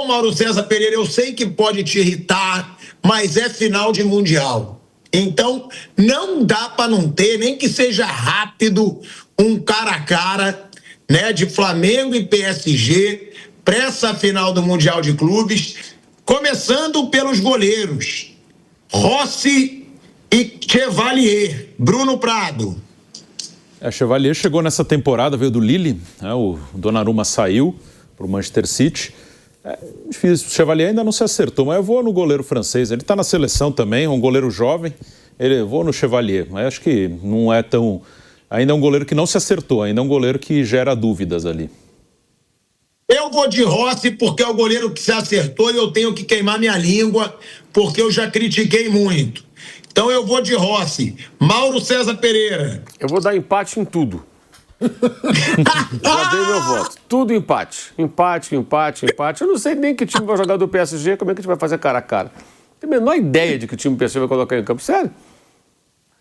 Mauro César Pereira, eu sei que pode te irritar, mas é final de Mundial. Então, não dá para não ter, nem que seja rápido, um cara a cara, né, de Flamengo e PSG, para essa final do Mundial de Clubes, começando pelos goleiros, Rossi e Chevalier. Bruno Prado. Chevalier chegou nessa temporada, veio do Lille, né, o Donnarumma saiu para o Manchester City. Difícil, o Chevalier ainda não se acertou, mas eu vou no goleiro francês, ele está na seleção também, um goleiro jovem, eu vou no Chevalier, mas acho que não é tão... Ainda é um goleiro que não se acertou, ainda é um goleiro que gera dúvidas ali. Eu vou de Rossi porque é o goleiro que se acertou e eu tenho que queimar minha língua porque eu já critiquei muito. Então eu vou de Rossi. Mauro César Pereira. Eu vou dar empate em tudo. Já dei meu voto. Tudo empate. Empate. Eu não sei nem que time vai jogar do PSG, como é que a gente vai fazer cara a cara. Não tenho a menor ideia de que o time do PSG vai colocar em campo. Sério.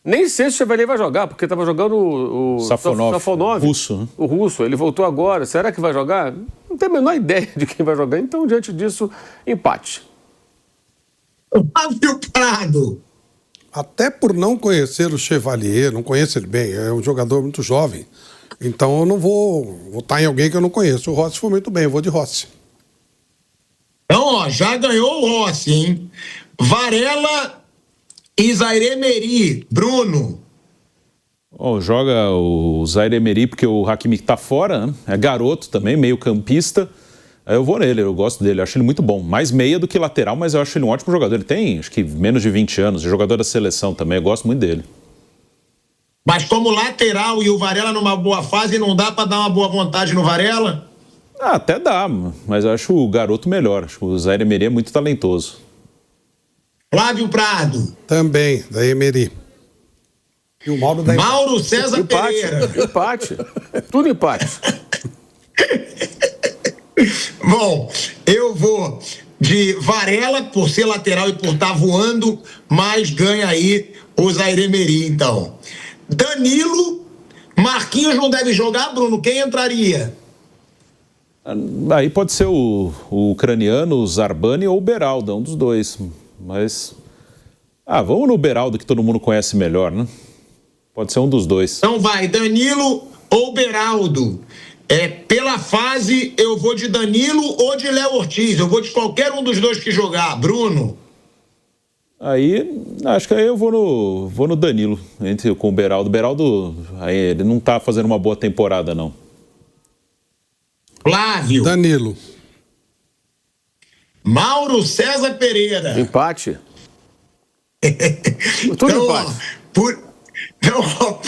Nem sei se o Chevalier vai jogar, porque estava jogando o Safonov, russo, né? O russo, ele voltou agora. Será que vai jogar? Não tenho a menor ideia de quem vai jogar. Então, diante disso, empate. Flávio Prado. Até por não conhecer o Chevalier, não conheço ele bem, é um jogador muito jovem. Então eu não vou votar em alguém que eu não conheço. O Rossi foi muito bem, eu vou de Rossi. Então, ó, já ganhou o Rossi, hein? Varela e Zaire Emery. Bruno. Joga o Zaire Emery porque o Hakimi está fora, né? É garoto também, meio campista. Eu vou nele, eu gosto dele, eu acho ele muito bom. Mais meia do que lateral, mas eu acho ele um ótimo jogador. Ele tem, acho que, menos de 20 anos, é jogador da seleção também, eu gosto muito dele. Mas como lateral e o Varela numa boa fase, não dá para dar uma boa vontade no Varela? Até dá, mas eu acho o garoto melhor. Acho que o Zaire Emery é muito talentoso. Flávio Prado. Também, da Emery. E o Mauro da Mauro César Pereira. Empate. Tudo empate. Bom, eu vou de Varela, por ser lateral e por estar voando, mas ganha aí o Zaire Emery, então. Danilo, Marquinhos não deve jogar, Bruno, quem entraria? Aí pode ser o ucraniano, o Zarbani ou o Beraldo, um dos dois. Mas, vamos no Beraldo, que todo mundo conhece melhor, né? Pode ser um dos dois. Então vai, Danilo ou Beraldo. Pela fase, eu vou de Danilo ou de Léo Ortiz. Eu vou de qualquer um dos dois que jogar. Bruno. Aí, acho que aí eu vou no Danilo, com o Beraldo. O Beraldo, aí, ele não tá fazendo uma boa temporada, não. Flávio. Danilo. Mauro César Pereira. Empate. Tudo Então, empate.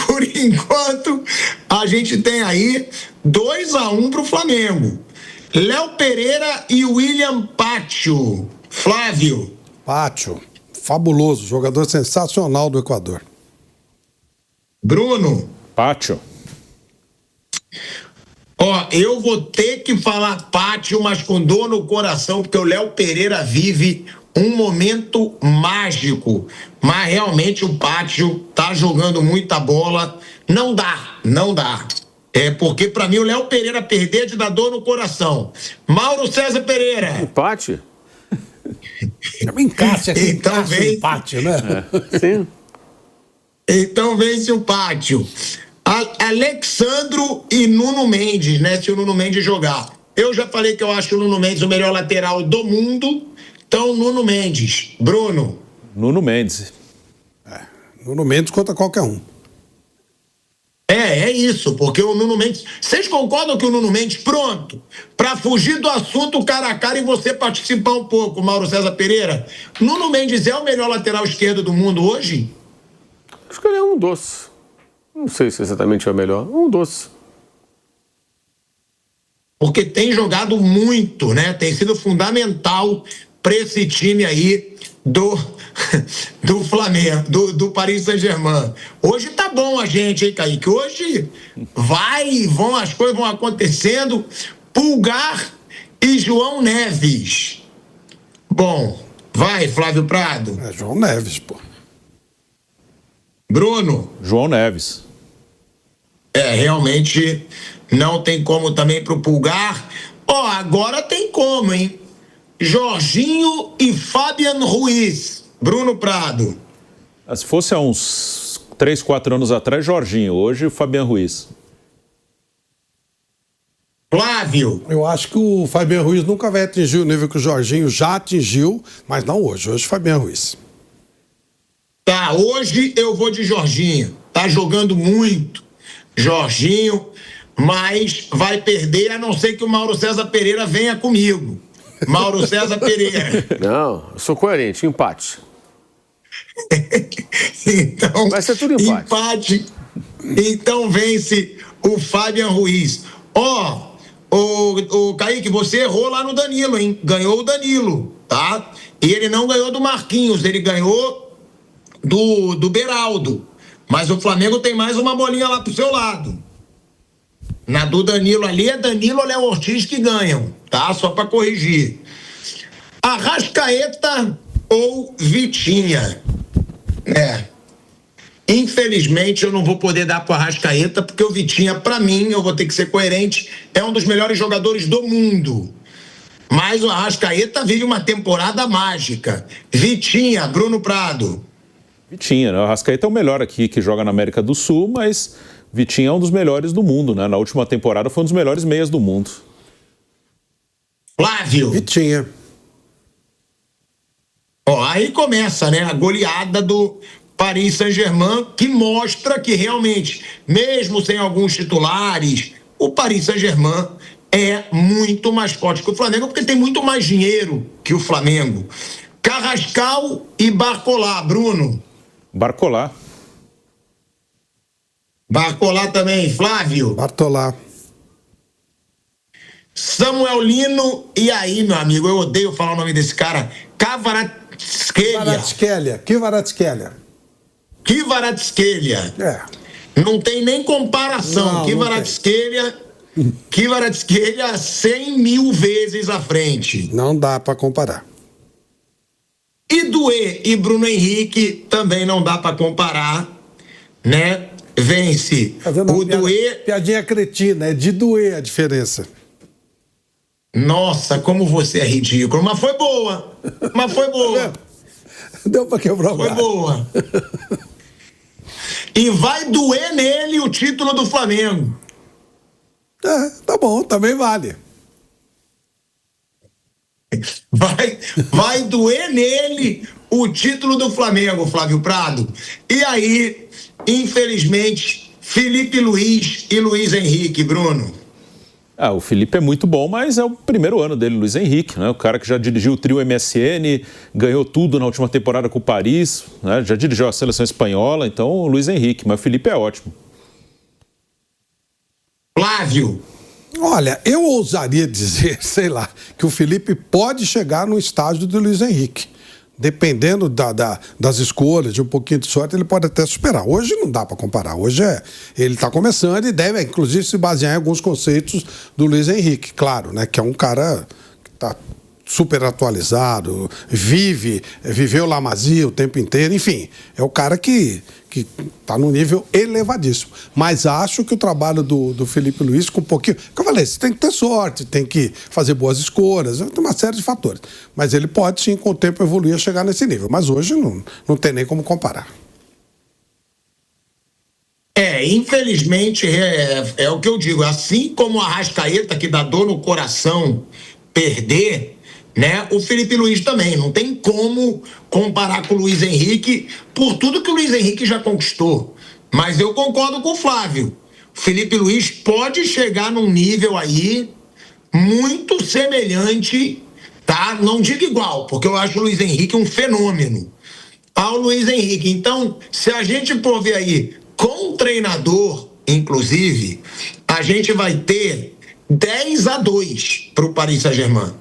Por enquanto, a gente tem aí 2-1 pro Flamengo. Léo Pereira e William Pátio. Flávio. Pátio. Fabuloso, jogador sensacional do Equador. Bruno. Pátio. Eu vou ter que falar Pátio, mas com dor no coração, porque o Léo Pereira vive um momento mágico. Mas realmente o Pátio tá jogando muita bola. Não dá. Porque para mim o Léo Pereira perder de dar dor no coração. Mauro César Pereira. Empate? Encaixa aqui, Então vem empate, né? Sim. Então vence o Pátio. Alexandro e Nuno Mendes, né? Se o Nuno Mendes jogar. Eu já falei que eu acho o Nuno Mendes o melhor lateral do mundo. Então, Nuno Mendes. Bruno. Nuno Mendes. Nuno Mendes contra qualquer um. É isso, porque o Nuno Mendes... Vocês concordam que o Nuno Mendes, pronto, para fugir do assunto cara a cara e você participar um pouco, Mauro César Pereira, Nuno Mendes é o melhor lateral esquerdo do mundo hoje? Acho que ele é um doce. Não sei se exatamente é o melhor. Um doce. Porque tem jogado muito, né? Tem sido fundamental para esse time aí do Flamengo, do Paris Saint-Germain. Hoje tá bom a gente, hein, Kaique? Hoje as coisas vão acontecendo. Pulgar e João Neves. Bom, vai, Flávio Prado. João Neves, pô. Bruno. João Neves. Realmente não tem como também pro Pulgar. Agora tem como, hein? Jorginho e Fabian Ruiz. Bruno Prado. Se fosse há uns 3, 4 anos atrás, Jorginho. Hoje, o Fabian Ruiz. Flávio. Eu acho que o Fabian Ruiz nunca vai atingir o nível que o Jorginho já atingiu, mas não hoje. Hoje, Fabian Ruiz. Tá, hoje eu vou de Jorginho. Tá jogando muito, Jorginho, mas vai perder, a não ser que o Mauro César Pereira venha comigo. Mauro César Pereira. Não, eu sou coerente, empate. Então, vai ser tudo empate. Então vence o Fabian Ruiz. O Kaique, você errou lá no Danilo, hein? Ganhou o Danilo, tá? E ele não ganhou do Marquinhos, ele ganhou do Beraldo. Mas o Flamengo tem mais uma bolinha lá pro seu lado. Na do Danilo ali, é Danilo ou Léo Ortiz que ganham, tá? Só pra corrigir. Arrascaeta ou Vitinha? Infelizmente eu não vou poder dar pro Arrascaeta, porque o Vitinha, pra mim, eu vou ter que ser coerente, é um dos melhores jogadores do mundo. Mas o Arrascaeta vive uma temporada mágica. Vitinha, Bruno Prado. Vitinha, né? O Arrascaeta é o melhor aqui que joga na América do Sul, mas Vitinha é um dos melhores do mundo, né? Na última temporada foi um dos melhores meias do mundo. Flávio. Vitinha. Aí começa, né? A goleada do Paris Saint-Germain, que mostra que realmente, mesmo sem alguns titulares, o Paris Saint-Germain é muito mais forte que o Flamengo, porque tem muito mais dinheiro que o Flamengo. Carrascal e Barcolá, Bruno. Barcolá. Barcolá também, Flávio. Bartolá. Samuel Lino, e aí, meu amigo, eu odeio falar o nome desse cara, Kvaratskhelia. Kvaratskhelia. Não tem nem comparação. Kvaratskhelia 100 mil vezes à frente. Não dá pra comparar. E Duê e Bruno Henrique também não dá pra comparar, né? Vence o Duê. Piadinha cretina, é de doer a diferença. Nossa, como você é ridículo. Mas foi boa. Deu pra quebrar o Foi boa. E vai doer nele o título do Flamengo. Tá bom, também vale. Vai doer nele o título do Flamengo, Flávio Prado. E aí, infelizmente, Felipe Luiz e Luiz Henrique, Bruno. O Felipe é muito bom, mas é o primeiro ano dele, Luiz Henrique, né? O cara que já dirigiu o trio MSN, ganhou tudo na última temporada com o Paris, né? Já dirigiu a seleção espanhola, então o Luiz Henrique, mas o Felipe é ótimo. Flávio. Olha, eu ousaria dizer, sei lá, que o Felipe pode chegar no estágio do Luiz Henrique. Dependendo das escolhas, de um pouquinho de sorte, ele pode até superar. Hoje não dá para comparar. Hoje ele está começando e deve, inclusive, se basear em alguns conceitos do Luiz Henrique. Claro, né? Que é um cara que está super atualizado, viveu La Masia o tempo inteiro, enfim. É o cara que está num nível elevadíssimo. Mas acho que o trabalho do Felipe Luiz, com um pouquinho... Como eu falei, você tem que ter sorte, tem que fazer boas escolhas, tem uma série de fatores. Mas ele pode, sim, com o tempo, evoluir a chegar nesse nível. Mas hoje não tem nem como comparar. Infelizmente, é o que eu digo. Assim como o Arrascaeta, que dá dor no coração, perder... né? O Felipe Luiz também, não tem como comparar com o Luiz Henrique por tudo que o Luiz Henrique já conquistou. Mas eu concordo com o Flávio. O Felipe Luiz pode chegar num nível aí muito semelhante, tá? Não digo igual, porque eu acho o Luiz Henrique um fenômeno ao Luiz Henrique. Então, se a gente for ver aí com o treinador, inclusive, a gente vai ter 10-2 para o Paris Saint-Germain.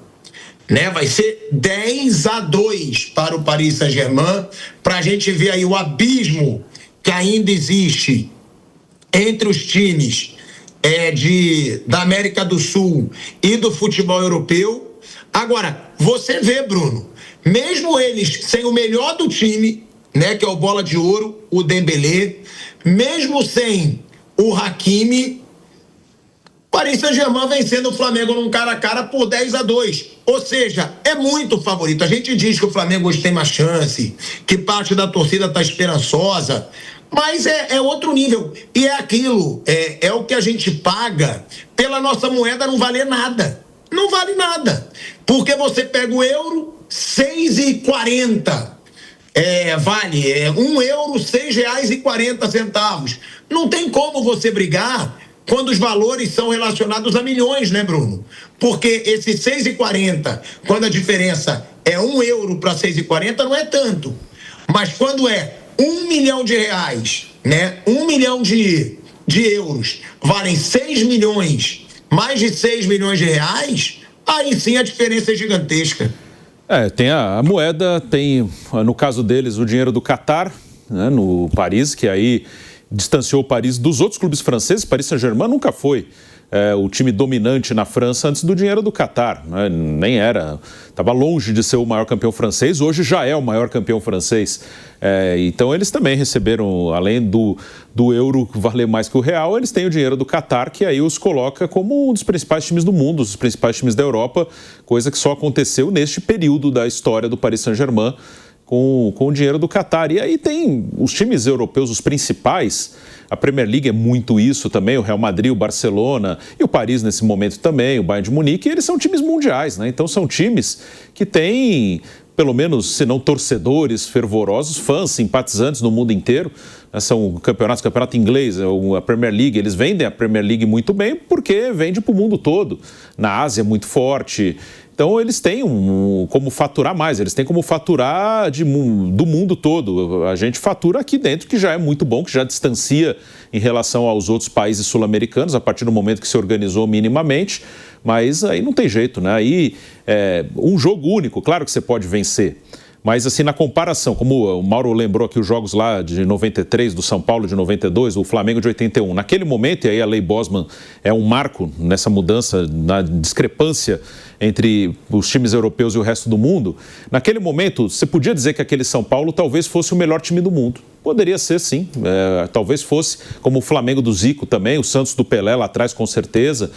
Né? Vai ser 10-2 para o Paris Saint-Germain, para a gente ver aí o abismo que ainda existe entre os times da América do Sul e do futebol europeu. Agora, você vê, Bruno, mesmo eles sem o melhor do time, né, que é o Bola de Ouro, o Dembélé, mesmo sem o Hakimi, Paris Saint-Germain vencendo o Flamengo num cara a cara por 10-2. Ou seja, é muito favorito. A gente diz que o Flamengo hoje tem uma chance, que parte da torcida está esperançosa, mas é outro nível. E é aquilo, é o que a gente paga pela nossa moeda não valer nada. Não vale nada. Porque você pega o euro, 6,40. Vale €1, R$6,40. Não tem como você brigar quando os valores são relacionados a milhões, né, Bruno? Porque esse 6,40, quando a diferença é €1 para 6,40, não é tanto. Mas quando é R$1 milhão, né? 1 milhão de euros valem 6 milhões, mais de 6 milhões de reais, aí sim a diferença é gigantesca. Tem a moeda, tem, no caso deles, o dinheiro do Qatar, né, no Paris, que aí distanciou o Paris dos outros clubes franceses. Paris Saint-Germain nunca foi o time dominante na França antes do dinheiro do Qatar, né? Nem era, estava longe de ser o maior campeão francês, hoje já é o maior campeão francês. Então eles também receberam, além do euro valer mais que o real, eles têm o dinheiro do Qatar, que aí os coloca como um dos principais times do mundo, os principais times da Europa, coisa que só aconteceu neste período da história do Paris Saint-Germain, com o dinheiro do Qatar. E aí tem os times europeus, os principais. A Premier League é muito isso também, o Real Madrid, o Barcelona e o Paris nesse momento também, o Bayern de Munique, eles são times mundiais, né? Então são times que têm, pelo menos, se não torcedores fervorosos, fãs, simpatizantes no mundo inteiro. São campeonatos, campeonato inglês, a Premier League, eles vendem a Premier League muito bem porque vende para o mundo todo. Na Ásia, muito forte. Então, eles têm como faturar mais, eles têm como faturar do mundo todo. A gente fatura aqui dentro, que já é muito bom, que já distancia em relação aos outros países sul-americanos, a partir do momento que se organizou minimamente, mas aí não tem jeito, né? Aí, um jogo único, claro que você pode vencer. Mas, assim, na comparação, como o Mauro lembrou aqui os jogos lá de 93, do São Paulo de 92, o Flamengo de 81, naquele momento, e aí a Lei Bosman é um marco nessa mudança, na discrepância entre os times europeus e o resto do mundo, naquele momento, você podia dizer que aquele São Paulo talvez fosse o melhor time do mundo. Poderia ser, sim. Talvez fosse, como o Flamengo do Zico também, o Santos do Pelé lá atrás, com certeza.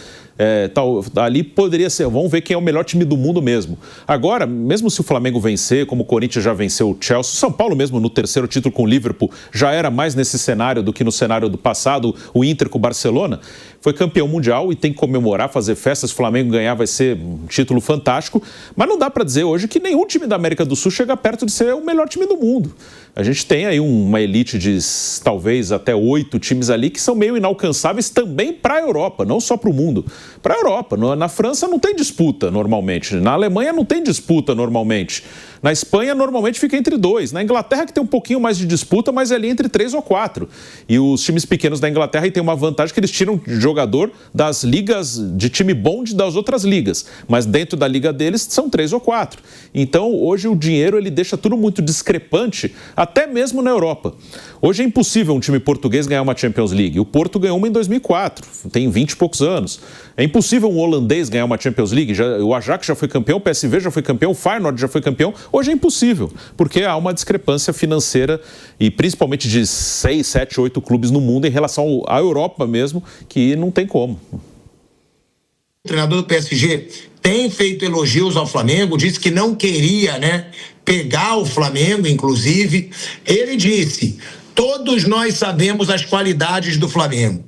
Ali poderia ser, vamos ver quem é o melhor time do mundo mesmo. Agora, mesmo se o Flamengo vencer, como o Corinthians já venceu o Chelsea, o São Paulo mesmo no terceiro título com o Liverpool já era mais nesse cenário do que no cenário do passado, o Inter com o Barcelona, foi campeão mundial e tem que comemorar, fazer festas. Se o Flamengo ganhar vai ser um título fantástico, mas não dá para dizer hoje que nenhum time da América do Sul chega perto de ser o melhor time do mundo. A gente tem aí uma elite de talvez até 8 times ali que são meio inalcançáveis também para a Europa, não só para o mundo. Para a Europa. Na França não tem disputa normalmente, na Alemanha não tem disputa normalmente, na Espanha normalmente fica entre 2, na Inglaterra que tem um pouquinho mais de disputa, mas é ali entre 3 ou 4. E os times pequenos da Inglaterra têm uma vantagem que eles tiram jogador das ligas de time bom das outras ligas, mas dentro da liga deles são 3 ou 4. Então hoje o dinheiro ele deixa tudo muito discrepante, até mesmo na Europa. Hoje é impossível um time português ganhar uma Champions League. O Porto ganhou uma em 2004, tem 20 e poucos anos. É impossível um holandês ganhar uma Champions League. O Ajax já foi campeão, o PSV já foi campeão, o Feyenoord já foi campeão. Hoje é impossível, porque há uma discrepância financeira e principalmente de 6, 7, 8 clubes no mundo em relação à Europa mesmo, que não tem como. O treinador do PSG tem feito elogios ao Flamengo, disse que não queria, né, pegar o Flamengo, inclusive. Ele disse: todos nós sabemos as qualidades do Flamengo,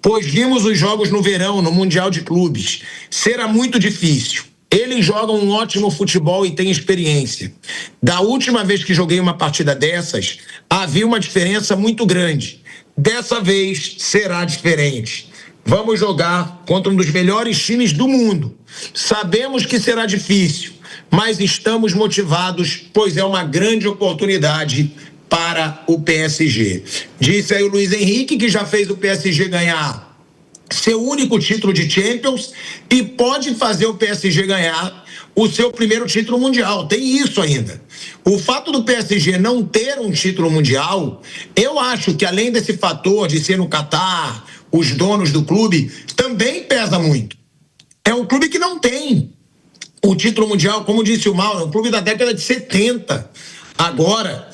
pois vimos os jogos no verão, no Mundial de Clubes. Será muito difícil. Eles jogam um ótimo futebol e têm experiência. Da última vez que joguei uma partida dessas, havia uma diferença muito grande. Dessa vez será diferente. Vamos jogar contra um dos melhores times do mundo. Sabemos que será difícil, mas estamos motivados, pois é uma grande oportunidade para o PSG. Disse aí o Luiz Henrique, que já fez o PSG ganhar seu único título de Champions e pode fazer o PSG ganhar o seu primeiro título mundial. Tem isso ainda. O fato do PSG não ter um título mundial, eu acho que além desse fator de ser no Qatar, os donos do clube, também pesa muito. É um clube que não tem o título mundial, como disse o Mauro, é um clube da década de 70. Agora,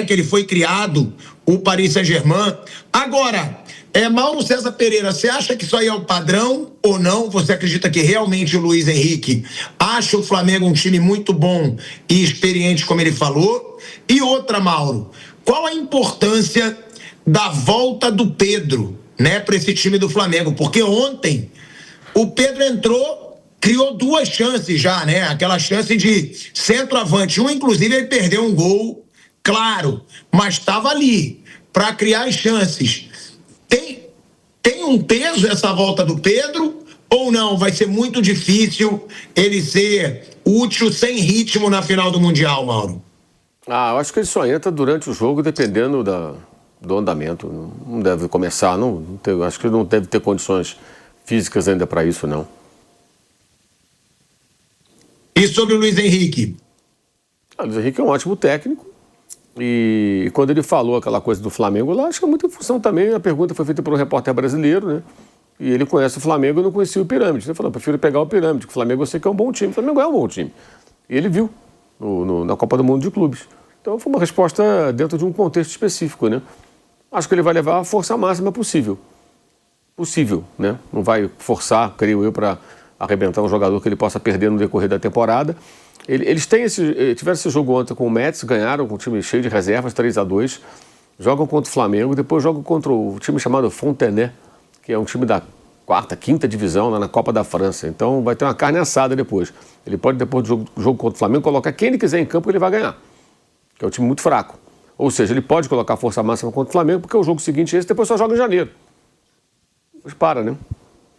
que ele foi criado, o Paris Saint-Germain. Agora, Mauro César Pereira, você acha que isso aí é o padrão ou não? Você acredita que realmente o Luiz Henrique acha o Flamengo um time muito bom e experiente, como ele falou? E outra, Mauro, qual a importância da volta do Pedro, né, para esse time do Flamengo? Porque ontem o Pedro entrou, criou 2 chances já, né? Aquela chance de centroavante. Inclusive, ele perdeu um gol, claro, mas estava ali para criar as chances. Tem um peso essa volta do Pedro ou não? Vai ser muito difícil ele ser útil sem ritmo na final do Mundial, Mauro? Eu acho que ele só entra durante o jogo dependendo do andamento. Não deve começar, acho que não deve ter condições físicas ainda para isso, não. E sobre o Luiz Henrique? O Luiz Henrique é um ótimo técnico. E quando ele falou aquela coisa do Flamengo, lá acho que é muito em função também, a pergunta foi feita por um repórter brasileiro, né? E ele conhece o Flamengo e não conhecia o Pirâmide. Ele falou, prefiro pegar o Pirâmide, que o Flamengo eu sei que é um bom time. O Flamengo é um bom time. E ele viu na Copa do Mundo de Clubes. Então foi uma resposta dentro de um contexto específico, né? Acho que ele vai levar a força máxima possível. Possível, né? Não vai forçar, creio eu, para arrebentar um jogador que ele possa perder no decorrer da temporada. Eles tiveram esse jogo ontem com o Metz, ganharam com um time cheio de reservas, 3-2. Jogam contra o Flamengo, depois jogam contra o time chamado Fontenay, que é um time da 4ª, 5ª divisão lá na Copa da França. Então vai ter uma carne assada depois. Ele pode, depois do jogo contra o Flamengo, colocar quem ele quiser em campo que ele vai ganhar. Que é um time muito fraco. Ou seja, ele pode colocar força máxima contra o Flamengo, porque o jogo seguinte é esse, depois só joga em janeiro. Mas para, né?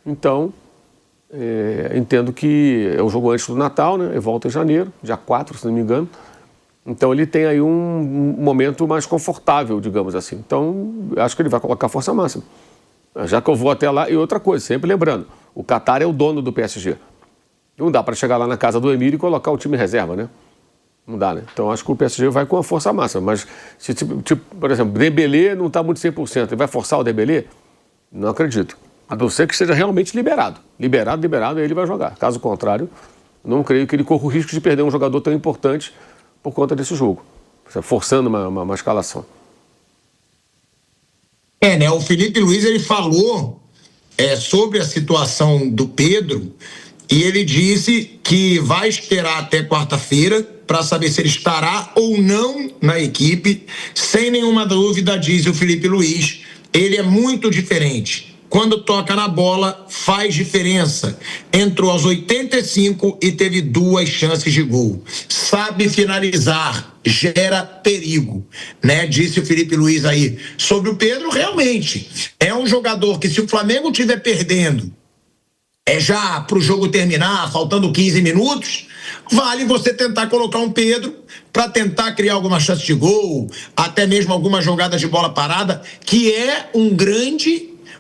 Então, entendo que é o jogo antes do Natal, né? Ele volta em janeiro, dia 4, se não me engano. Então ele tem aí um momento mais confortável, digamos assim. Então, acho que ele vai colocar força máxima. Já que eu vou até lá, e outra coisa, sempre lembrando, o Qatar é o dono do PSG. Não dá para chegar lá na casa do Emílio e colocar o time reserva, né? Não dá, né? Então acho que o PSG vai com a força máxima. Mas, se, por exemplo, Dembélé não está muito 100%, ele vai forçar o Dembélé? Não acredito. A não ser que esteja realmente liberado. Liberado, aí ele vai jogar. Caso contrário, não creio que ele corra o risco de perder um jogador tão importante por conta desse jogo, forçando uma escalação. Né? O Felipe Luiz, ele falou sobre a situação do Pedro e ele disse que vai esperar até quarta-feira para saber se ele estará ou não na equipe. Sem nenhuma dúvida, diz o Felipe Luiz, ele é muito diferente. Quando toca na bola, faz diferença. Entrou aos 85 e teve 2 chances de gol. Sabe finalizar, gera perigo, né? Disse o Felipe Luiz aí. Sobre o Pedro, realmente, é um jogador que se o Flamengo estiver perdendo, já para o jogo terminar, faltando 15 minutos, vale você tentar colocar um Pedro para tentar criar alguma chance de gol, até mesmo alguma jogada de bola parada, que é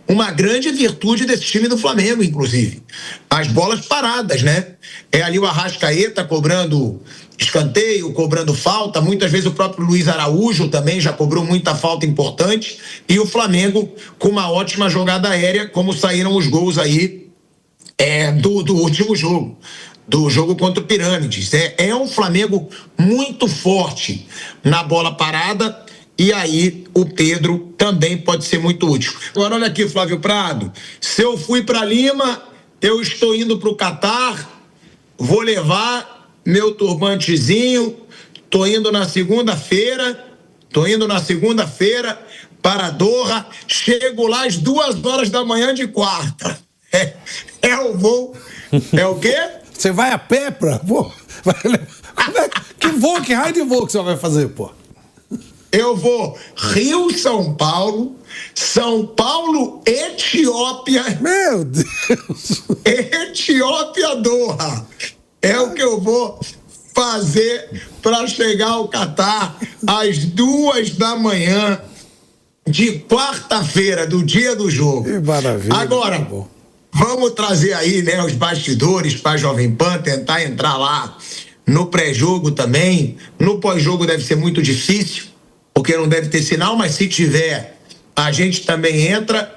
uma grande virtude desse time do Flamengo, inclusive. As bolas paradas, né? É ali o Arrascaeta cobrando escanteio, cobrando falta. Muitas vezes o próprio Luiz Araújo também já cobrou muita falta importante. E o Flamengo com uma ótima jogada aérea, como saíram os gols aí do último jogo. Do jogo contra o Pirâmides. É um Flamengo muito forte na bola parada. E aí o Pedro também pode ser muito útil. Agora olha aqui, Flávio Prado, se eu fui para Lima, eu estou indo para o Catar, vou levar meu turbantezinho, estou indo na segunda-feira para Doha, chego lá às 2h da manhã de quarta. O voo, o quê? Você vai a pé pra... Que raio de voo que você vai fazer, pô? Eu vou Rio-São Paulo, São Paulo, Etiópia. Meu Deus! Etiópia, Doha. É o que eu vou fazer para chegar ao Catar às 2h de quarta-feira, do dia do jogo. Que maravilha. Agora, vamos trazer aí, né, os bastidores para a Jovem Pan, tentar entrar lá no pré-jogo também. No pós-jogo deve ser muito difícil, porque não deve ter sinal, mas se tiver, a gente também entra.